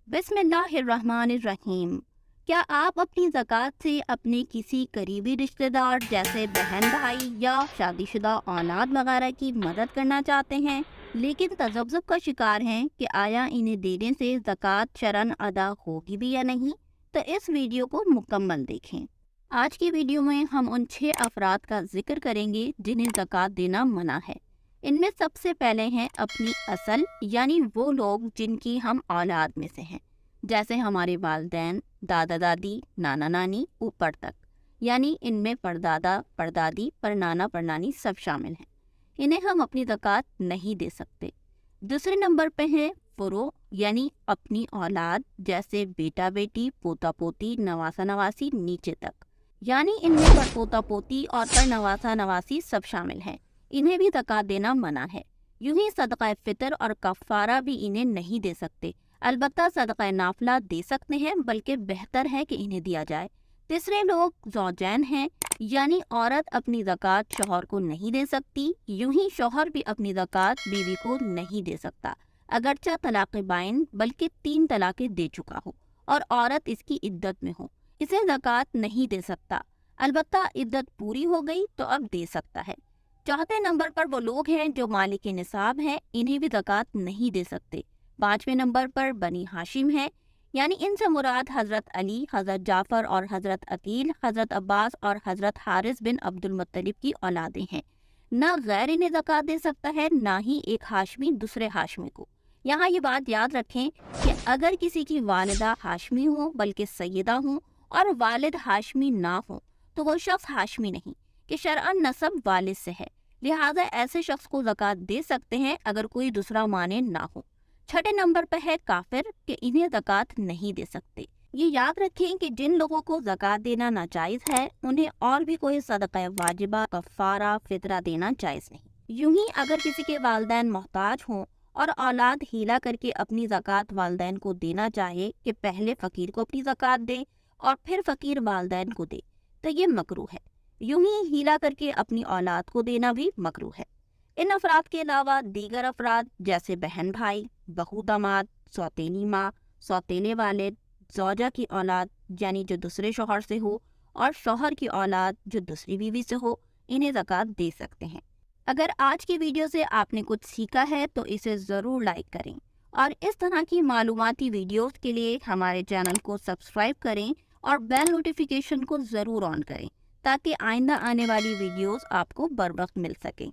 बिस्मिल्लाहिर्रहमानिर्रहीम। क्या आप अपनी ज़कात से अपने किसी करीबी रिश्तेदार जैसे बहन भाई या शादीशुदा औलाद वगैरह की मदद करना चाहते हैं, लेकिन तज़ब्ज़ुब का शिकार हैं कि आया इन्हें देने से ज़कात शरअन अदा होगी भी या नहीं? तो इस वीडियो को मुकम्मल देखें। आज की वीडियो में हम उन 6 अफराद का जिक्र करेंगे जिन्हें ज़कात देना मना है। इनमें सबसे पहले हैं अपनी असल यानी वो लोग जिनकी हम औलाद में से हैं, जैसे हमारे वालिदैन, दादा दादी, नाना नानी ऊपर तक, यानी इनमें परदादा परदादी परनाना परनानी सब शामिल हैं। इन्हें हम अपनी ज़कात नहीं दे सकते। दूसरे नंबर पे हैं फुरो यानी अपनी औलाद, जैसे बेटा बेटी, पोता पोती, नवासा नवासी नीचे तक, यानी इनमें परपोता पोती और परनवासा नवासी सब शामिल हैं। इन्हें भी ज़कात देना मना है। यूं ही सदका फितर और कफ़ारा भी इन्हें नहीं दे सकते। अलबत्ता सदका नाफला दे सकते हैं, बल्कि बेहतर है कि इन्हें दिया जाए। तीसरे लोग ज़ौजैन हैं, यानी औरत अपनी ज़कात शौहर को नहीं दे सकती। यूं ही शौहर भी अपनी ज़कात बीवी को नहीं दे सकता, अगरचा तलाक़ बाइन बल्कि 3 तलाक़ें दे चुका हो और औरत इसकी इद्दत में हो, इसे ज़कात नहीं दे सकता। अलबत्ता इद्दत पूरी हो गई तो अब दे सकता है। चौथे नंबर पर वो लोग हैं जो मालिक निसाब हैं, इन्हें भी ज़कात नहीं दे सकते। 5वें नंबर पर बनी हाशिम है, यानी इनसे मुराद हज़रत अली, हज़रत जाफ़र और हज़रत अकील, हज़रत अब्बास और हज़रत हारिस बिन अब्दुल मुत्तलिब की औलादें हैं। न गैर इन्हें ज़कात दे सकता है, ना ही एक हाशमी दूसरे हाशमी को। यहाँ ये बात याद रखें कि अगर किसी की वालिदा हाशमी हो बल्कि सैयदा हो और वालिद हाशमी ना हो तो वो शख्स हाशमी नहीं, कि शरअन नसब वालिद से है, लिहाजा ऐसे शख्स को ज़कात दे सकते हैं अगर कोई दूसरा माने ना हो। छठे नंबर पर है काफिर, कि इन्हें ज़कात नहीं दे सकते। ये याद रखें कि जिन लोगों को ज़कात देना नाजायज़ है, उन्हें और भी कोई सदका वाजिबा, कफ़ारा, फितरा देना जायज़ नहीं। यूं ही अगर किसी के वालिदैन मोहताज हों और औलाद हीला करके अपनी ज़कात वालिदैन को देना चाहे कि पहले फ़कीर को अपनी ज़कात दे और फिर फ़कीर वालिदैन को दे, तो ये मकरूह है। यूं ही हीला करके अपनी औलाद को देना भी मकरूह है। इन अफराद के अलावा दीगर अफराद जैसे बहन भाई, बहू दामाद, सौतेली माँ, सौतेले वालिद, ज़ौजा की औलाद यानी जो दूसरे शौहर से हो और शौहर की औलाद जो दूसरी बीवी से हो, इन्हें ज़कात दे सकते हैं। अगर आज की वीडियो से आपने कुछ सीखा है तो इसे ज़रूर लाइक करें और इस तरह की मालूमाती वीडियोस के लिए हमारे चैनल को सब्सक्राइब करें और बेल नोटिफिकेशन को ज़रूर ऑन करें ताकि आइंदा आने वाली वीडियोस आपको बर वक्त मिल सकें।